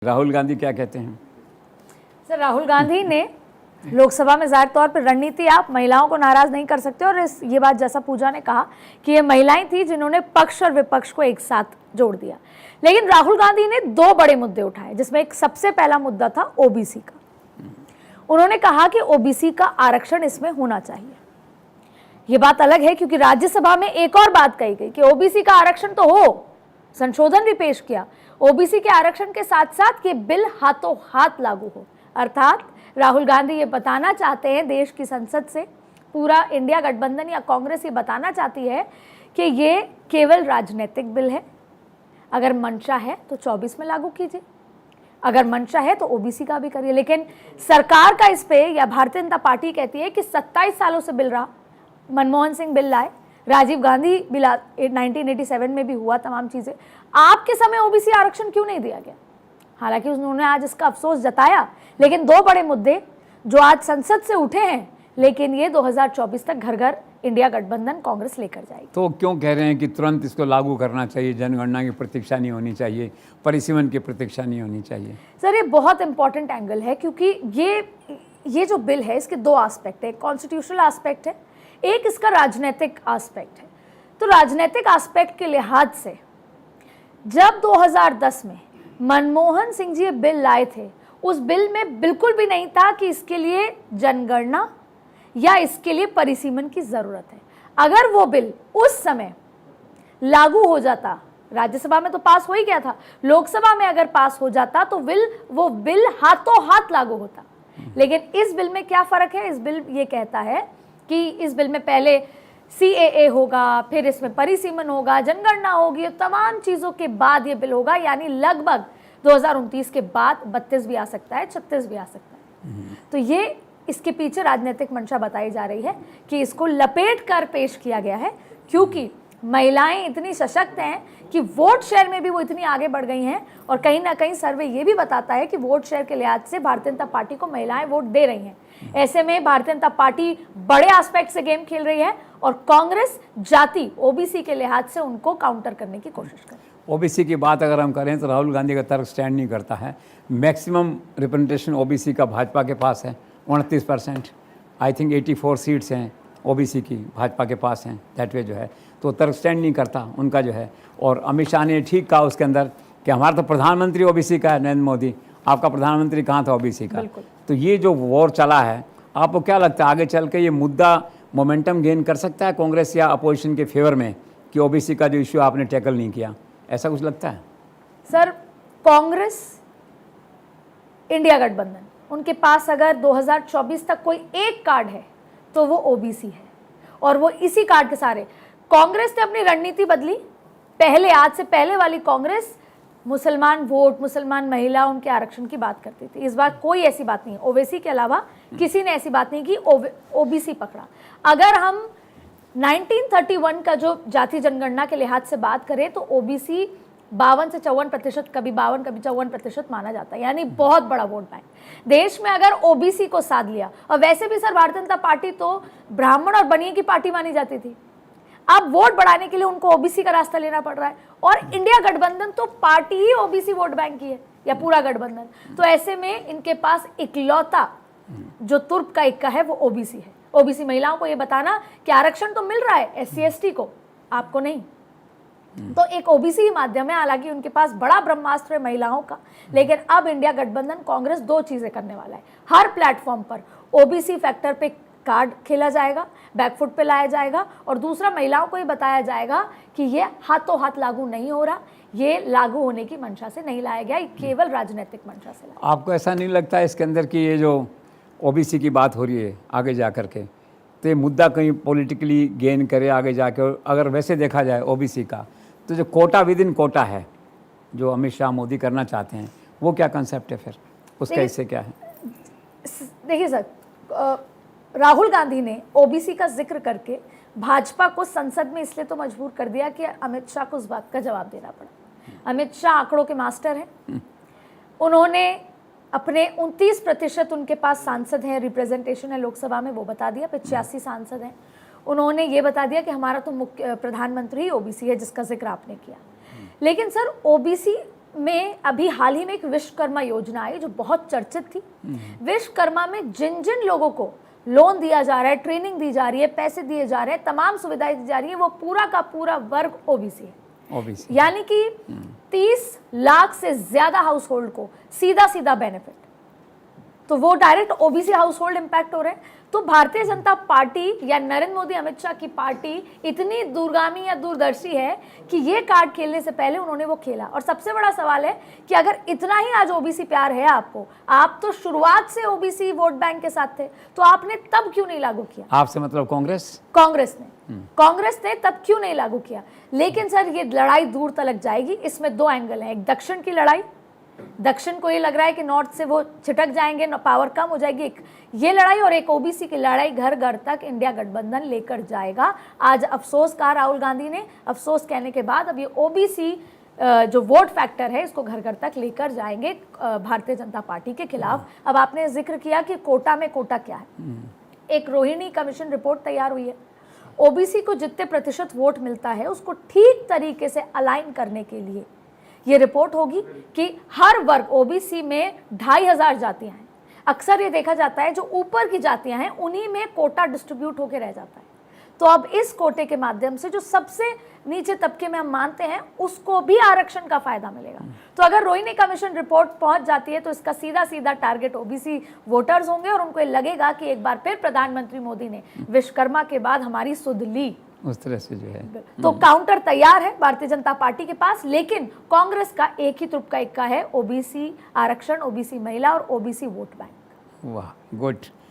राहुल गांधी क्या कहते हैं? सर, राहुल गांधी ने लोकसभा में जाहिर तौर पर रणनीति, आप महिलाओं को नाराज नहीं कर सकते। और ये बात जैसा पूजा ने कहा कि ये महिलाएं थी जिन्होंने पक्ष और विपक्ष को एक साथ जोड़ दिया। लेकिन राहुल गांधी ने दो बड़े मुद्दे उठाए, जिसमें एक सबसे पहला मुद्दा था ओबीसी का। उन्होंने कहा कि ओबीसी का आरक्षण इसमें होना चाहिए। ये बात अलग है क्योंकि राज्यसभा में एक और बात कही गई कि ओबीसी का आरक्षण तो हो, संशोधन भी पेश किया, ओबीसी के आरक्षण के साथ साथ ये बिल हाथों हाथ लागू हो। अर्थात राहुल गांधी ये बताना चाहते हैं देश की संसद से, पूरा इंडिया गठबंधन या कांग्रेस ये बताना चाहती है कि ये केवल राजनीतिक बिल है। अगर मंशा है तो 24 में लागू कीजिए, अगर मंशा है तो ओबीसी का भी करिए। लेकिन सरकार का इस पे, या भारतीय जनता पार्टी कहती है कि 27 सालों से बिल रहा, मनमोहन सिंह बिल लाए, राजीव गांधी बिल 1987 में भी हुआ, तमाम चीज़ें, आपके समय ओबीसी आरक्षण क्यों नहीं दिया गया? हालांकि उन्होंने आज इसका अफसोस जताया, लेकिन दो बड़े मुद्दे जो आज संसद से उठे हैं, लेकिन ये 2024 तक घर घर इंडिया गठबंधन कांग्रेस लेकर जाएगी। तो क्यों कह रहे हैं कि तुरंत इसको लागू करना चाहिए, जनगणना की प्रतीक्षा नहीं होनी चाहिए, परिसीमन की प्रतीक्षा नहीं होनी चाहिए? सर, ये बहुत इंपॉर्टेंट एंगल है क्योंकि ये जो बिल है इसके दो एस्पेक्ट है, एक कॉन्स्टिट्यूशनल एस्पेक्ट है, एक इसका राजनीतिक एस्पेक्ट है। तो राजनीतिक एस्पेक्ट के लिहाज से जब 2010 में मनमोहन सिंह जी ये बिल लाए थे, उस बिल में बिल्कुल भी नहीं था कि इसके लिए जनगणना या इसके लिए परिसीमन की जरूरत है। अगर वो बिल उस समय लागू हो जाता, राज्यसभा में तो पास हो ही गया था, लोकसभा में अगर पास हो जाता तो वो बिल हाथों हाथ लागू होता। लेकिन इस बिल में क्या फर्क है? इस बिल ये कहता है कि इस बिल में पहले CAA होगा, फिर इसमें परिसीमन होगा, जनगणना होगी, तमाम चीज़ों के बाद ये बिल होगा। यानी लगभग 2029 के बाद 32 भी आ सकता है, 36 भी आ सकता है। तो ये इसके पीछे राजनीतिक मंशा बताई जा रही है कि इसको लपेट कर पेश किया गया है, क्योंकि महिलाएं इतनी सशक्त हैं कि वोट शेयर में भी वो इतनी आगे बढ़ गई हैं। और कहीं ना कहीं सर्वे ये भी बताता है कि वोट शेयर के लिहाज से भारतीय जनता पार्टी को महिलाएं वोट दे रही हैं। ऐसे में भारतीय जनता पार्टी बड़े एस्पेक्ट से गेम खेल रही है और कांग्रेस जाति ओबीसी के लिहाज से उनको काउंटर करने की कोशिश कर रही है। ओबीसी की बात अगर हम करें तो राहुल गांधी का तर्क स्टैंड नहीं करता है। मैक्सिमम रिप्रेजेंटेशन ओबीसी का भाजपा के पास है, 29%। आई थिंक 84 सीट्स हैं ओबीसी की भाजपा के पास हैं, दैट वे जो है, तो तर्क स्टैंड नहीं करता उनका जो है। और अमित शाह ने ठीक कहा उसके अंदर कि हमारा तो प्रधानमंत्री ओबीसी का है, नरेंद्र मोदी, आपका प्रधानमंत्री कहाँ था ओबीसी का? तो ये जो वॉर चला है, आपको क्या लगता है आगे चल के ये मुद्दा मोमेंटम गेन कर सकता है कांग्रेस या अपोजिशन के फेवर में कि ओबीसी का जो इश्यू आपने टैकल नहीं किया? ऐसा कुछ लगता है? सर, कांग्रेस, इंडिया गठबंधन, उनके पास अगर 2024 तक कोई एक कार्ड है तो वो ओबीसी है। और वो इसी कार्ड के सारे, कांग्रेस ने अपनी रणनीति बदली। पहले, आज से पहले वाली कांग्रेस मुसलमान वोट, मुसलमान महिला, उनके आरक्षण की बात करती थी। इस बार कोई ऐसी बात नहीं है, ओवैसी के अलावा किसी ने ऐसी बात नहीं की, ओबीसी पकड़ा। अगर हम 1931 का जो जाति जनगणना के लिहाज से बात करें तो ओबीसी 52 से 54%, कभी 52 कभी 54% माना जाता है, यानी बहुत बड़ा वोट बैंक देश में अगर ओबीसी को साध लिया। और वैसे भी सर, भारतीय जनता पार्टी तो ब्राह्मण और बनिए की पार्टी मानी जाती थी। अब वोट बढ़ाने के लिए उनको ओबीसी का रास्ता लेना पड़ रहा है। और इंडिया गठबंधन तो पार्टी ही ओबीसी वोट बैंक की है, या पूरा गठबंधन। तो ऐसे में इनके पास इकलौता जो तुर्क का इक्का है वो ओबीसी है। ओबीसी महिलाओं को ये बताना कि आरक्षण तो मिल रहा है SC ST को, आपको नहीं। तो एक ओबीसी ही माध्यम है। हालांकि उनके पास बड़ा ब्रह्मास्त्र है महिलाओं का, लेकिन अब इंडिया गठबंधन कांग्रेस दो चीजें करने वाला है। हर प्लेटफॉर्म पर ओबीसी फैक्टर पे कार्ड खेला जाएगा, बैकफुट पे लाया जाएगा, और दूसरा, महिलाओं को ये बताया जाएगा कि ये हाथों हाथ लागू नहीं हो रहा, ये लागू होने की मंशा से नहीं लाया गया, ये केवल राजनीतिक मंशा से लाया। आपको ऐसा नहीं लगता इसके अंदर कि ये जो ओबीसी की बात हो रही है आगे जा कर के, तो ये मुद्दा कहीं पॉलिटिकली गेन करे आगे जाके? अगर वैसे देखा जाए ओबीसी का, तो जो कोटा विद इन कोटा है जो अमित शाह मोदी करना चाहते हैं, वो क्या कंसेप्ट है फिर, उसका हिस्से क्या है? देखिए सर, राहुल गांधी ने ओबीसी का जिक्र करके भाजपा को संसद में इसलिए तो मजबूर कर दिया कि अमित शाह को उस बात का जवाब देना पड़ा। अमित शाह आंकड़ों के मास्टर हैं। उन्होंने अपने 29% उनके पास सांसद हैं, रिप्रेजेंटेशन है लोकसभा में, वो बता दिया। 85 सांसद हैं। उन्होंने ये बता दिया कि हमारा तो मुख्य प्रधानमंत्री ही ओबीसी है, जिसका जिक्र आपने किया। लेकिन सर, ओबीसी में अभी हाल ही में एक विश्वकर्मा योजना आई जो बहुत चर्चित थी। विश्वकर्मा में जिन जिन लोगों को लोन दिया जा रहा है, ट्रेनिंग दी जा रही है, पैसे दिए जा रहे हैं, तमाम सुविधाएं दी जा रही है, वो पूरा का पूरा वर्ग ओबीसी है। ओबीसी यानी कि 30 लाख से ज्यादा हाउस होल्ड को सीधा सीधा बेनिफिट, तो वो direct OBC house hold impact हो रहे हैं। तो भारतीय जनता पार्टी या नरेंद्र मोदी अमित शाह की पार्टी इतनी दूरगामी या दूरदर्शी है कि ये कार्ड खेलने से पहले उन्होंने वो खेला। और सबसे बड़ा सवाल है कि अगर इतना ही आज ओबीसी प्यार है आपको, आप तो शुरुआत से ओबीसी वोट बैंक के साथ थे, तो आपने तब क्यों नहीं लागू किया? आपसे मतलब कांग्रेस ने तब क्यों नहीं लागू किया? लेकिन सर ये लड़ाई दूर तक जाएगी। इसमें दो एंगल है, एक दक्षिण की लड़ाई, दक्षिण को ये लग रहा है कि नॉर्थ से वो छिटक जाएंगे, पावर कम हो जाएगी, एक ये लड़ाई, और एक ओबीसी की लड़ाई घर घर तक इंडिया गठबंधन लेकर जाएगा। आज अफसोस कहा राहुल गांधी ने, अफसोस कहने के बाद अब ये ओबीसी जो वोट फैक्टर है इसको घर घर तक लेकर जाएंगे भारतीय जनता पार्टी के खिलाफ। अब आपने जिक्र किया कि कोटा में कोटा क्या है, एक रोहिणी कमीशन रिपोर्ट तैयार हुई है। ओबीसी को जितने प्रतिशत वोट मिलता है उसको ठीक तरीके से अलाइन करने के लिए ये रिपोर्ट होगी कि हर वर्ग, ओबीसी में 2500 जातियां हैं, अक्सर ये देखा जाता है जो ऊपर की जातियां हैं उन्हीं में कोटा डिस्ट्रीब्यूट होकर रह जाता है। तो अब इस कोटे के माध्यम से जो सबसे नीचे तबके में हम मानते हैं उसको भी आरक्षण का फायदा मिलेगा। तो अगर रोहिणी कमीशन रिपोर्ट पहुंच जाती है तो इसका सीधा सीधा टारगेट ओबीसी वोटर्स होंगे और उनको लगेगा कि एक बार फिर प्रधानमंत्री मोदी ने विश्वकर्मा के बाद हमारी सुध ली, उस तरह से जो है। तो काउंटर तैयार है भारतीय जनता पार्टी के पास, लेकिन कांग्रेस का एक ही तुप का इक्का है, ओबीसी आरक्षण, ओबीसी महिला और ओबीसी वोट बैंक। वाह, गुड।